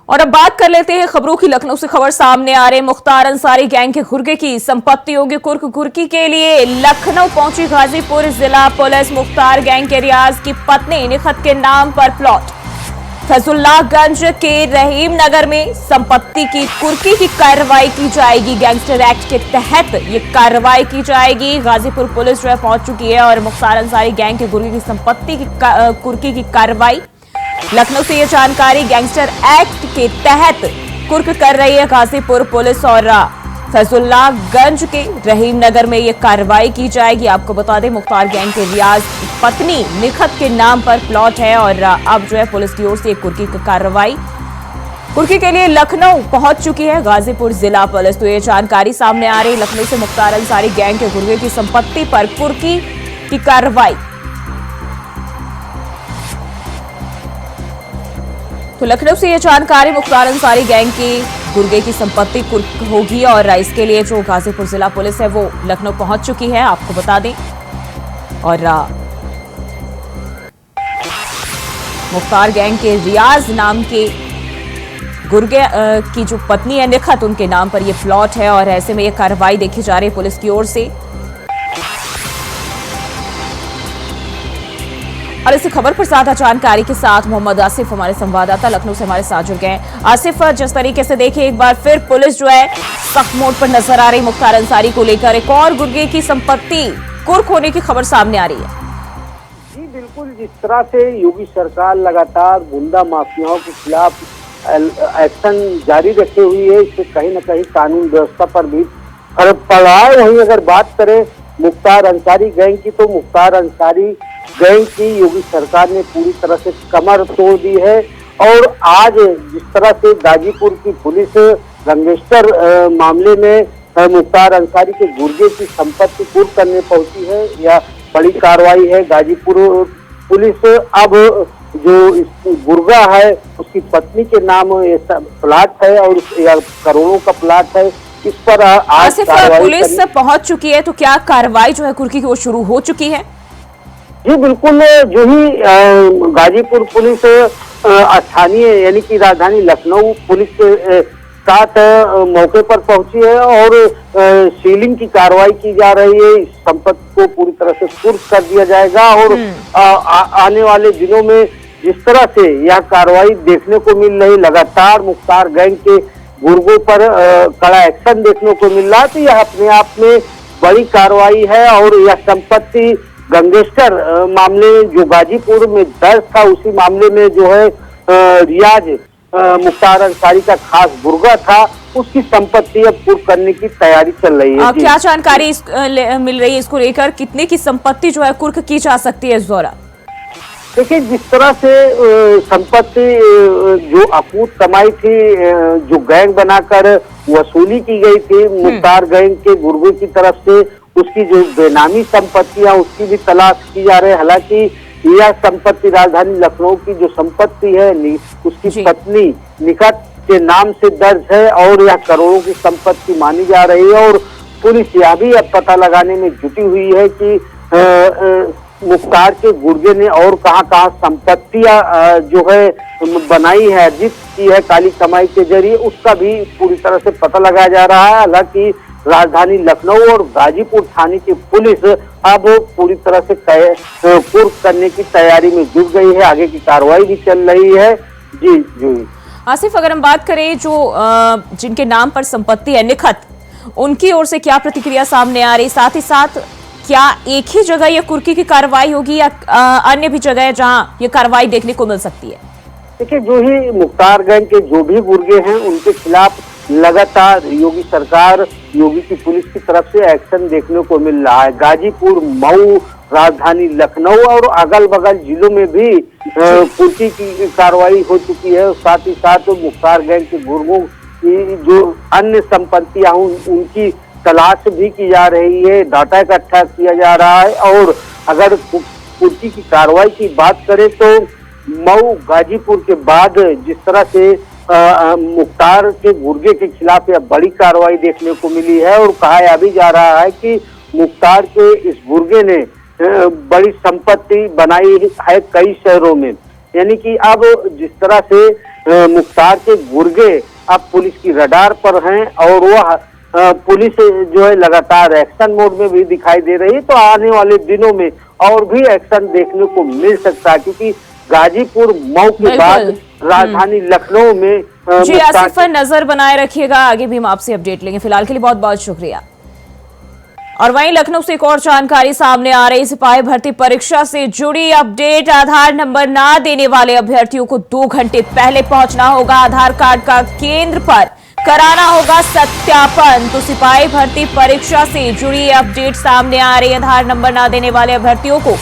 और अब बात कर लेते हैं खबरों की। लखनऊ से खबर सामने आ रही। मुख्तार अंसारी गैंग के गुर्गे की संपत्ति होगी कुर्क। कुर्की के लिए लखनऊ पहुंची गाजीपुर जिला पुलिस। मुख्तार गैंग के रियाज की पत्नी निखत के नाम पर प्लॉट। फैजुल्लाहगंज के रहीम नगर में संपत्ति की कुर्की की कार्रवाई की जाएगी। गैंगस्टर एक्ट के तहत ये कार्रवाई की जाएगी। गाजीपुर पुलिस जो है पहुंच चुकी है और मुख्तार अंसारी गैंग के गुर्गे की संपत्ति की कुर्की की कार्रवाई। लखनऊ से ये जानकारी गैंगस्टर एक्ट के तहत कुर्क कर रही है गाजीपुर पुलिस और फैजुल्लाहगंज के रहीम नगर में ये कार्रवाई की जाएगी। आपको बता दें मुख्तार गैंग के रियाज की पत्नी निखत के नाम पर प्लॉट है और अब जो है पुलिस की ओर से कुर्की की कार्रवाई कुर्की के लिए लखनऊ पहुंच चुकी है गाजीपुर जिला पुलिस। तो ये जानकारी सामने आ रही। लखनऊ से मुख्तार अंसारी गैंग के गुर्गे की संपत्ति पर कुर्की की कार्रवाई। तो लखनऊ से ये जानकारी मुख्तार अंसारी गैंग की गुर्गे की संपत्ति कुर्क होगी और इसके लिए जो गाजीपुर जिला पुलिस है वो लखनऊ पहुंच चुकी है, आपको बता दें। और मुख्तार गैंग के रियाज नाम के गुर्गे की जो पत्नी है निखत, उनके नाम पर ये प्लॉट है और ऐसे में ये कार्रवाई देखी जा रही है पुलिस की ओर से। और इसी खबर पर ज्यादा जानकारी के साथ मोहम्मद आसिफ हमारे संवाददाता लखनऊ से हमारे साथ जुड़ गए हैं। आसिफ, जिस तरीके से देखिए एक बार फिर पुलिस जो है सख्त मोड पर नजर आ रही मुख्तार अंसारी को लेकर, एक और गुर्गे की संपत्ति कुर्क होने की खबर सामने आ रही है। जी बिल्कुल, जिस तरह से योगी सरकार लगातार गुंडा माफियाओं के खिलाफ एक्शन जारी रखे हुई है, इससे कहीं न कहीं कानून व्यवस्था पर भी फर्क पड़ रहा है। वहीं अगर बात करें मुख्तार अंसारी गैंग की, तो मुख्तार अंसारी गैंग की योगी सरकार ने पूरी तरह से कमर तोड़ दी है। और आज जिस तरह से गाजीपुर की पुलिस गैंगस्टर मामले में मुख्तार अंसारी के गुर्गे की संपत्ति कुर्क करने पहुंची है, यह बड़ी कार्रवाई है। गाजीपुर पुलिस अब जो इस गुर्गा है उसकी पत्नी के नाम प्लाट है और यह करोड़ों का प्लाट है, इस पर आज पुलिस पहुंच चुकी है। तो क्या कार्रवाई जो है कुर्की की वो शुरू हो चुकी है? जी बिल्कुल, जो ही गाजीपुर पुलिस स्थानीय यानी कि राजधानी लखनऊ पुलिस के साथ मौके पर पहुंची है और सीलिंग की कार्रवाई की जा रही है। इस संपत्ति को पूरी तरह से कुर्क कर दिया जाएगा और आने वाले दिनों में जिस तरह से यह कार्रवाई देखने को मिल रही, लगातार मुख्तार गैंग के गुर्गों पर कड़ा एक्शन देखने को मिल रहा है, तो यह अपने आप में बड़ी कार्रवाई है। और यह संपत्ति गैंगस्टर मामले जो गाजीपुर में दर्ज था, उसी मामले में जो है रियाज मुख्तार अंसारी का खास गुर्गा था, उसकी संपत्ति अब कुर्क करने की तैयारी चल रही है। क्या जानकारी मिल रही है इसको लेकर? कितने की संपत्ति जो है कुर्क की जा सकती है इस दौरान? देखिए, जिस तरह से संपत्ति जो अकूत कमाई थी, जो गैंग बनाकर वसूली की गई थी मुख्तार गैंग के गुर्गे की तरफ से, उसकी जो बेनामी संपत्तियां उसकी भी तलाश की जा रही है। हालांकि यह संपत्ति राजधानी लखनऊ की जो संपत्ति है उसकी पत्नी निखत के नाम से दर्ज है और यह करोड़ों की संपत्ति मानी जा रही है। और पुलिस यह भी अब पता लगाने में जुटी हुई है कि मुख्तार के गुर्गे ने और कहां संपत्तियां जो है बनाई है, अर्जित की है काली कमाई के जरिए, उसका भी पूरी तरह से पता लगाया जा रहा है। हालांकि राजधानी लखनऊ और गाजीपुर थाने की पुलिस अब पूरी तरह से कुर्क करने की तैयारी में जुट गई है, आगे की कार्रवाई भी चल रही है। जी जी आसिफ, अगर हम बात करें जो जिनके नाम पर संपत्ति है निखत, उनकी ओर से क्या प्रतिक्रिया सामने आ रही? साथ ही साथ क्या एक ही जगह ये कुर्की की कार्रवाई होगी या अन्य भी जगह है जहां ये कार्रवाई देखने को मिल सकती है? देखिए, जो ही मुख्तार गैंग के जो भी गुर्गे हैं उनके खिलाफ लगातार योगी सरकार, योगी की पुलिस की तरफ से एक्शन देखने को मिल रहा है। गाजीपुर, मऊ, राजधानी लखनऊ और अगल बगल जिलों में भी कुर्की की कार्रवाई हो चुकी है। साथ ही साथ मुख्तार गैंग के गुर्गों की जो अन्य संपत्तियां उनकी तलाश भी की जा रही है, डाटा इकट्ठा किया जा रहा है। और अगर कुर्की की कार्रवाई की बात करें तो मऊ, गाजीपुर के बाद जिस तरह से मुख्तार के गुर्गे के खिलाफ यह बड़ी कार्रवाई देखने को मिली है और कहा भी जा रहा है कि मुख्तार के इस गुर्गे ने बड़ी संपत्ति बनाई है कई शहरों में। यानी कि अब जिस तरह से मुख्तार के गुर्गे अब पुलिस की रडार पर हैं और वह पुलिस जो है लगातार एक्शन मोड में भी दिखाई दे रही है। तो आने वाले दिनों में और भी एक्शन देखने को मिल सकता है, क्योंकि गाजीपुर मऊ के बाद राजधानी लखनऊ में जी आसिफ पर नजर बनाए रखिएगा, आगे भी हम आपसे अपडेट लेंगे। फिलहाल के लिए बहुत बहुत शुक्रिया। और वहीं लखनऊ से एक और जानकारी सामने आ रही, सिपाही भर्ती परीक्षा से जुड़ी अपडेट। आधार नंबर ना देने वाले अभ्यर्थियों को 2 घंटे पहले पहुंचना होगा आधार कार्ड का केंद्र पर, कराना होगा सत्यापन। तो सिपाही भर्ती परीक्षा से जुड़ी अपडेट सामने आ रही। आधार नंबर ना देने वाले अभ्यर्थियों को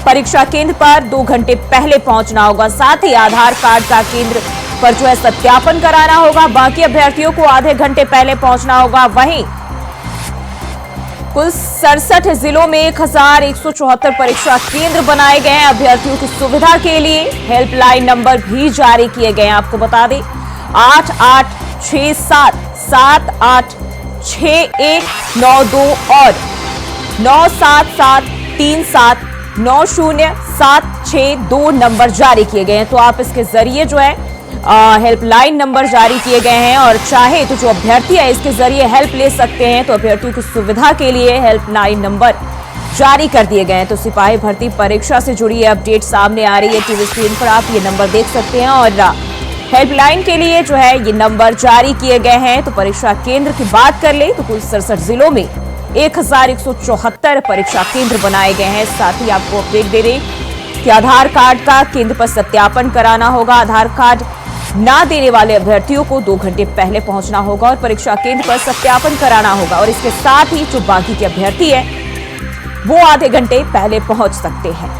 परीक्षा केंद्र पर 2 घंटे पहले पहुंचना होगा, साथ ही आधार कार्ड का केंद्र पर जो है सत्यापन कराना होगा। बाकी अभ्यर्थियों को आधे घंटे पहले पहुंचना होगा। वहीं कुल 67 जिलों में 1174 परीक्षा केंद्र बनाए गए हैं। अभ्यर्थियों की सुविधा के लिए हेल्पलाइन नंबर भी जारी किए गए हैं। आपको बता दें 8867786192 और 9773790762 नंबर जारी किए गए हैं। तो आप इसके जरिए जो है हेल्पलाइन नंबर जारी किए गए हैं और चाहे तो जो अभ्यर्थी है इसके जरिए हेल्प ले सकते हैं। तो अभ्यर्थियों की सुविधा के लिए हेल्पलाइन नंबर जारी कर दिए गए हैं। तो सिपाही भर्ती परीक्षा से जुड़ी ये अपडेट सामने आ रही है। टीवी स्क्रीन पर आप ये नंबर देख सकते हैं और हेल्पलाइन के लिए जो है ये नंबर जारी किए गए हैं। तो परीक्षा केंद्र की बात कर ले तो कुल 67 जिलों में 1174 परीक्षा केंद्र बनाए गए हैं। साथ ही आपको अपडेट दे दें कि आधार कार्ड का केंद्र पर सत्यापन कराना होगा। आधार कार्ड ना देने वाले अभ्यर्थियों को 2 घंटे पहले पहुंचना होगा और परीक्षा केंद्र पर सत्यापन कराना होगा। और इसके साथ ही जो बाकी के अभ्यर्थी हैं वो आधे घंटे पहले पहुंच सकते हैं।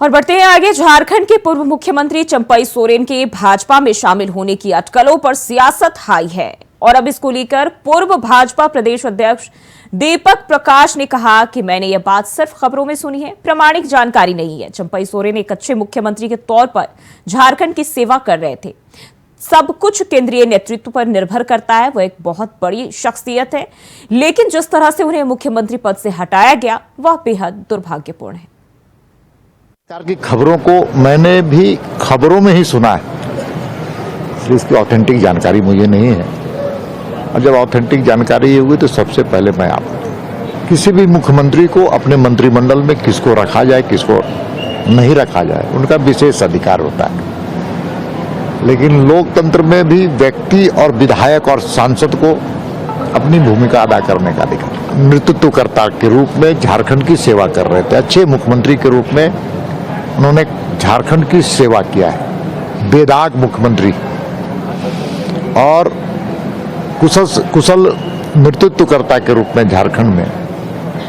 और बढ़ते हैं आगे। झारखंड के पूर्व मुख्यमंत्री चंपई सोरेन के भाजपा में शामिल होने की अटकलों पर सियासत हाई है और अब इसको लेकर पूर्व भाजपा प्रदेश अध्यक्ष दीपक प्रकाश ने कहा कि मैंने यह बात सिर्फ खबरों में सुनी है, प्रामाणिक जानकारी नहीं है। चंपई सोरेन एक अच्छे मुख्यमंत्री के तौर पर झारखंड की सेवा कर रहे थे। सब कुछ केंद्रीय नेतृत्व पर निर्भर करता है। वो एक बहुत बड़ी शख्सियत है, लेकिन जिस तरह से उन्हें मुख्यमंत्री पद से हटाया गया वह बेहद दुर्भाग्यपूर्ण है। की खबरों को मैंने भी खबरों में ही सुना है, इसकी ऑथेंटिक जानकारी मुझे नहीं है। और जब ऑथेंटिक जानकारी हुई तो सबसे पहले मैं आप किसी भी मुख्यमंत्री को अपने मंत्रिमंडल में किसको रखा जाए किसको नहीं रखा जाए उनका विशेष अधिकार होता है, लेकिन लोकतंत्र में भी व्यक्ति और विधायक और सांसद को अपनी भूमिका अदा करने का अधिकार। नेतृत्वकर्ता के रूप में झारखंड की सेवा कर रहे थे, अच्छे मुख्यमंत्री के रूप में उन्होंने झारखंड की सेवा किया है, बेदाग मुख्यमंत्री और कुशल नेतृत्वकर्ता के रूप में झारखंड में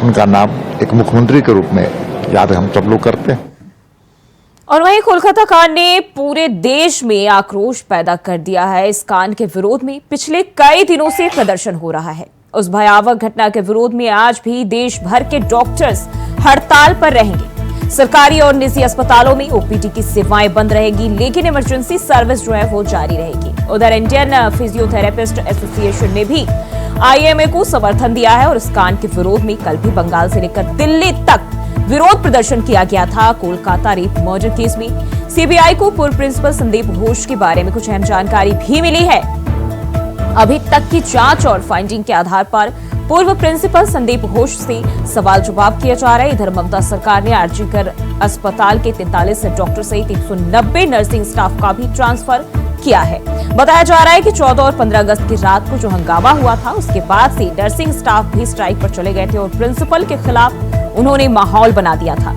उनका नाम एक मुख्यमंत्री के रूप में याद हम सब लोग करते हैं। और वहीं कोलकाता कांड ने पूरे देश में आक्रोश पैदा कर दिया है। इस कांड के विरोध में पिछले कई दिनों से प्रदर्शन हो रहा है। उस भयावह घटना के विरोध में आज भी देश भर के डॉक्टर्स हड़ताल पर रहेंगे। सरकारी और निजी अस्पतालों में ओपीडी की सेवाएं बंद रहेगी, लेकिन इमरजेंसी सर्विस जो है वो जारी रहेगी। उधर इंडियन फिजियोथेरेपिस्ट एसोसिएशन ने भी आईएमए को समर्थन दिया है और इस कांड के विरोध में कल भी बंगाल से लेकर दिल्ली तक विरोध प्रदर्शन किया गया था। कोलकाता रेप मर्डर केस में सीबीआई को पूर्व प्रिंसिपल संदीप घोष के बारे में कुछ अहम जानकारी भी मिली है। अभी तक की जांच और फाइंडिंग के आधार पर पूर्व प्रिंसिपल संदीप घोष से सवाल जवाब किया जा रहा है। इधर ममता सरकार ने आरजीकर अस्पताल के 43 डॉक्टर सहित 190 नर्सिंग स्टाफ का भी ट्रांसफर किया है। बताया जा रहा है कि 14 और 15 अगस्त की रात को जो हंगामा हुआ था उसके बाद से नर्सिंग स्टाफ भी स्ट्राइक पर चले गए थे और प्रिंसिपल के खिलाफ उन्होंने माहौल बना दिया था।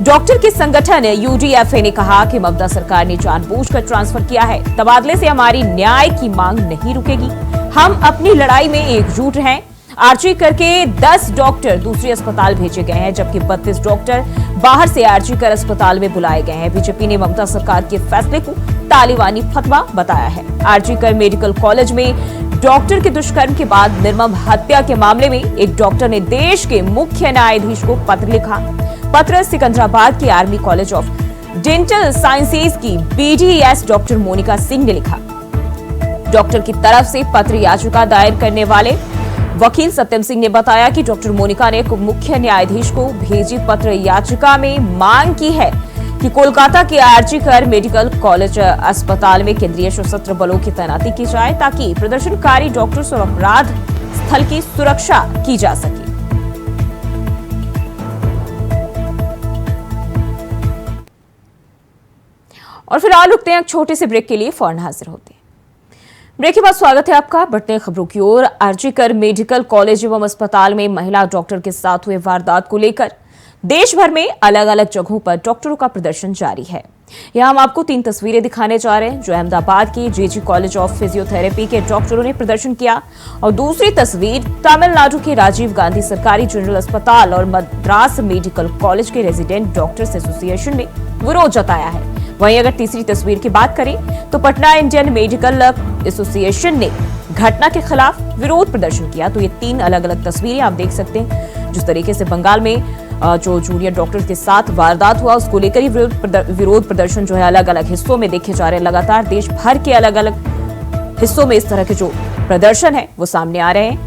डॉक्टर के संगठन यूडीएफए ने कहा कि ममता सरकार ने जानबूझकर ट्रांसफर किया है। तबादले से हमारी न्याय की मांग नहीं रुकेगी, हम अपनी लड़ाई में एकजुट हैं। आरजी करके 10 डॉक्टर दूसरे अस्पताल भेजे गए हैं, जबकि 32 डॉक्टर बाहर से आरजी कर अस्पताल में बुलाए गए हैं। बीजेपी ने ममता सरकार के फैसले को तालिबानी फतवा बताया है। आरजी कर मेडिकल कॉलेज में डॉक्टर के दुष्कर्म के बाद निर्मम हत्या के मामले में एक डॉक्टर ने देश के मुख्य न्यायाधीश को पत्र लिखा। पत्र सिकंदराबाद के army college of dental sciences की बीडीएस डॉक्टर मोनिका सिंह ने लिखा। डॉक्टर की तरफ से पत्र याचिका दायर करने वाले वकील सत्यम सिंह ने बताया कि डॉक्टर मोनिका ने मुख्य न्यायाधीश को भेजी पत्र याचिका में मांग की है कि कोलकाता के आरजी कर मेडिकल कॉलेज अस्पताल में केंद्रीय सशस्त्र बलों की तैनाती की जाए ताकि प्रदर्शनकारी डॉक्टर्स और अपराध स्थल की सुरक्षा की जा सके। और फिलहाल रुकते हैं एक छोटे से ब्रेक के लिए, फौरन हाजिर होते हैं। ब्रेक के बाद स्वागत है आपका। बढ़ते हैं खबरों की ओर। आरजी कर मेडिकल कॉलेज एवं अस्पताल में महिला डॉक्टर के साथ हुए वारदात को लेकर देश भर में अलग अलग जगहों पर डॉक्टरों का प्रदर्शन जारी है। यहां हम आपको 3 तस्वीरें दिखाने जा रहे हैं जो अहमदाबाद के जेजी कॉलेज ऑफ फिजियोथेरेपी के डॉक्टरों ने प्रदर्शन किया, और दूसरी तस्वीर तमिलनाडु के राजीव गांधी सरकारी जनरल अस्पताल और मद्रास मेडिकल कॉलेज के रेजिडेंट डॉक्टर्स एसोसिएशन ने विरोध जताया है। वहीं अगर तीसरी तस्वीर की बात करें तो पटना इंडियन मेडिकल एसोसिएशन ने घटना के खिलाफ विरोध प्रदर्शन किया। तो ये 3 अलग अलग तस्वीरें आप देख सकते हैं। जिस तरीके से बंगाल में जो जूनियर डॉक्टर के साथ वारदात हुआ उसको लेकर ही विरोध प्रदर्शन जो है अलग अलग हिस्सों में देखे जा रहे हैं। लगातार देश भर के अलग अलग हिस्सों में इस तरह के जो प्रदर्शन है वो सामने आ रहे हैं।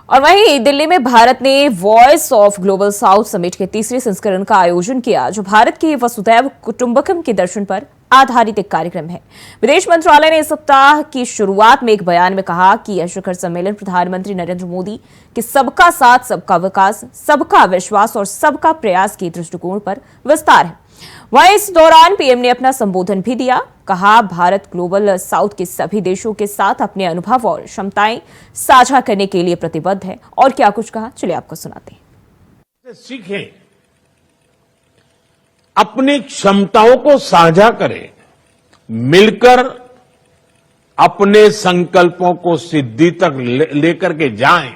और वहीं दिल्ली में भारत ने voice of global south summit के तीसरे संस्करण का आयोजन किया, जो भारत के वसुधैव कुटुंबकम के दर्शन पर आधारित एक कार्यक्रम है। विदेश मंत्रालय ने इस सप्ताह की शुरुआत में एक बयान में कहा कि यह शिखर सम्मेलन प्रधानमंत्री नरेंद्र मोदी के सबका साथ, सबका विकास, सबका विश्वास और सबका प्रयास के दृष्टिकोण पर विस्तार है। वहीं इस दौरान पीएम ने अपना संबोधन भी दिया। कहा, भारत ग्लोबल साउथ के सभी देशों के साथ अपने अनुभव और क्षमताएं साझा करने के लिए प्रतिबद्ध है। और क्या कुछ कहा, चलिए आपको सुनाते हैं। सीखें, अपनी क्षमताओं को साझा करें, मिलकर अपने संकल्पों को सिद्धि तक लेकर के जाएं,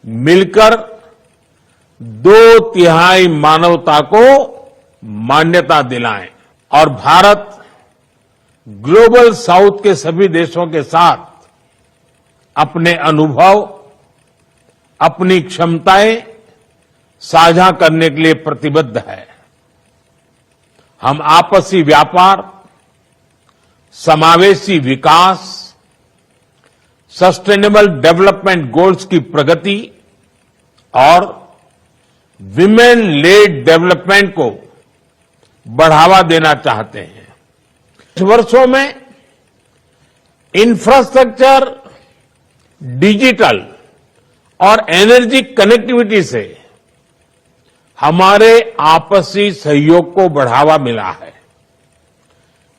मिलकर 2/3 मानवता को मान्यता दिलाएं और भारत ग्लोबल साउथ के सभी देशों के साथ अपने अनुभव, अपनी क्षमताएं साझा करने के लिए प्रतिबद्ध है। हम आपसी व्यापार, समावेशी विकास, सस्टेनेबल डेवलपमेंट गोल्स की प्रगति और विमेन लेड डेवलपमेंट को बढ़ावा देना चाहते हैं। इस वर्षों में इंफ्रास्ट्रक्चर, डिजिटल और एनर्जी कनेक्टिविटी से हमारे आपसी सहयोग को बढ़ावा मिला है।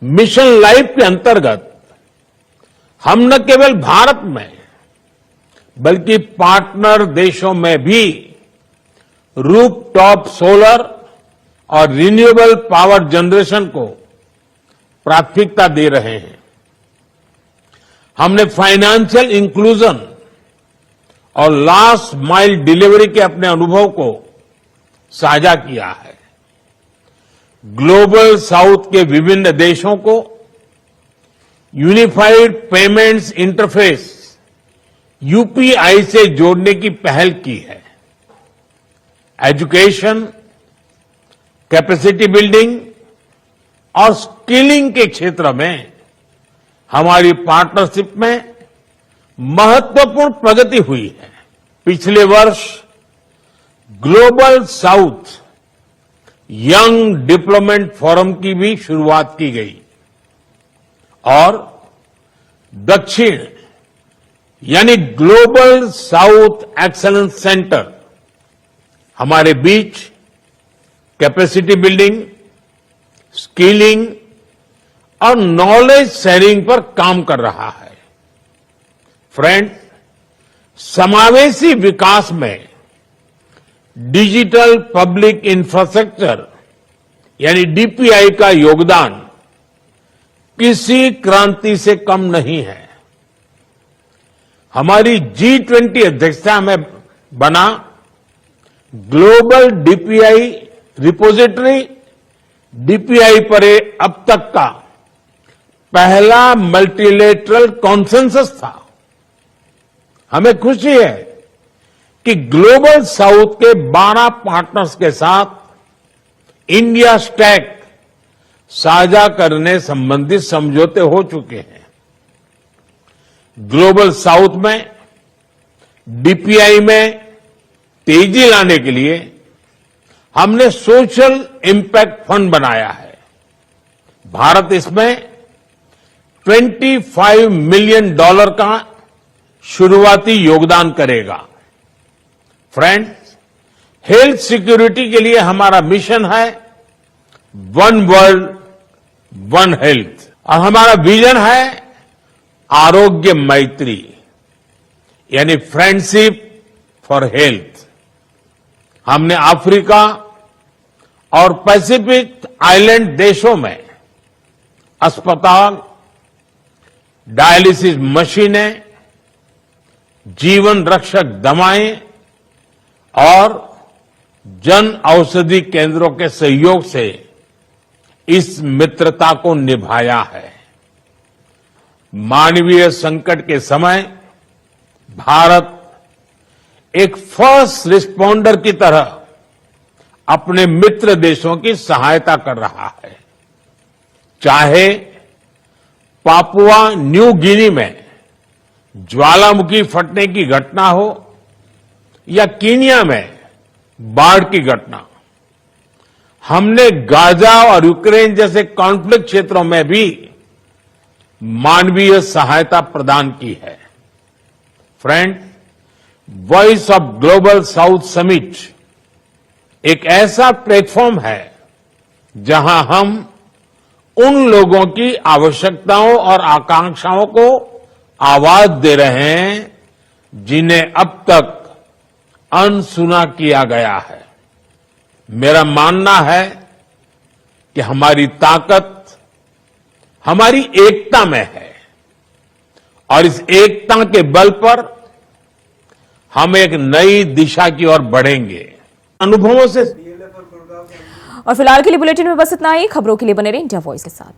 मिशन लाइफ के अंतर्गत हम न केवल भारत में बल्कि पार्टनर देशों में भी रूफटॉप सोलर और रिन्यूएबल पावर जनरेशन को प्राथमिकता दे रहे हैं। हमने फाइनेंशियल इंक्लूजन और लास्ट माइल डिलीवरी के अपने अनुभव को साझा किया है। ग्लोबल साउथ के विभिन्न देशों को यूनिफाइड पेमेंट्स इंटरफेस यूपीआई से जोड़ने की पहल की है। एजुकेशन, कैपेसिटी बिल्डिंग और स्किलिंग के क्षेत्र में हमारी पार्टनरशिप में महत्वपूर्ण प्रगति हुई है। पिछले वर्ष global south young development forum की भी शुरुआत की गई और दक्षिण यानी ग्लोबल साउथ एक्सेलेंस सेंटर हमारे बीच कैपेसिटी बिल्डिंग, स्किलिंग और नॉलेज शेयरिंग पर काम कर रहा है। फ्रेंड्स, समावेशी विकास में डिजिटल पब्लिक इंफ्रास्ट्रक्चर यानी डीपीआई का योगदान किसी क्रांति से कम नहीं है। हमारी G20 अध्यक्षता में बना ग्लोबल डीपीआई रिपोजिटरी डीपीआई पर अब तक का पहला मल्टीलेटरल कॉन्सेंसस था। हमें खुशी है कि ग्लोबल साउथ के 12 पार्टनर्स के साथ इंडिया स्टैक साझा करने संबंधित समझौते हो चुके हैं। ग्लोबल साउथ में डीपीआई में तेजी लाने के लिए हमने सोशल इम्पैक्ट फंड बनाया है। भारत इसमें $25 मिलियन का शुरुआती योगदान करेगा। फ्रेंड्स, हेल्थ सिक्योरिटी के लिए हमारा मिशन है वन वर्ल्ड वन हेल्थ, और हमारा विजन है आरोग्य मैत्री, यानी फ्रेंडशिप फॉर हेल्थ। हमने अफ्रीका और पैसिफिक आइलैंड देशों में अस्पताल, डायलिसिस मशीनें, जीवन रक्षक दवाएं और जन औषधि केंद्रों के सहयोग से इस मित्रता को निभाया है। मानवीय संकट के समय भारत एक फर्स्ट रिस्पॉन्डर की तरह अपने मित्र देशों की सहायता कर रहा है। चाहे पापुआ न्यू गिनी में ज्वालामुखी फटने की घटना हो या कीनिया में बाढ़ की घटना, हमने गाजा और यूक्रेन जैसे कॉन्फ्लिक्ट क्षेत्रों में भी मानवीय सहायता प्रदान की है। Friend, voice of global south summit एक ऐसा प्लेटफॉर्म है जहां हम उन लोगों की आवश्यकताओं और आकांक्षाओं को आवाज दे रहे हैं जिन्हें अब तक अनसुना किया गया है। मेरा मानना है कि हमारी ताकत हमारी एकता में है और इस एकता के बल पर हम एक नई दिशा की ओर बढ़ेंगे। अनुभवों से और फिलहाल के लिए बुलेटिन में बस इतना ही। खबरों के लिए बने रहिए इंडिया वॉइस के साथ।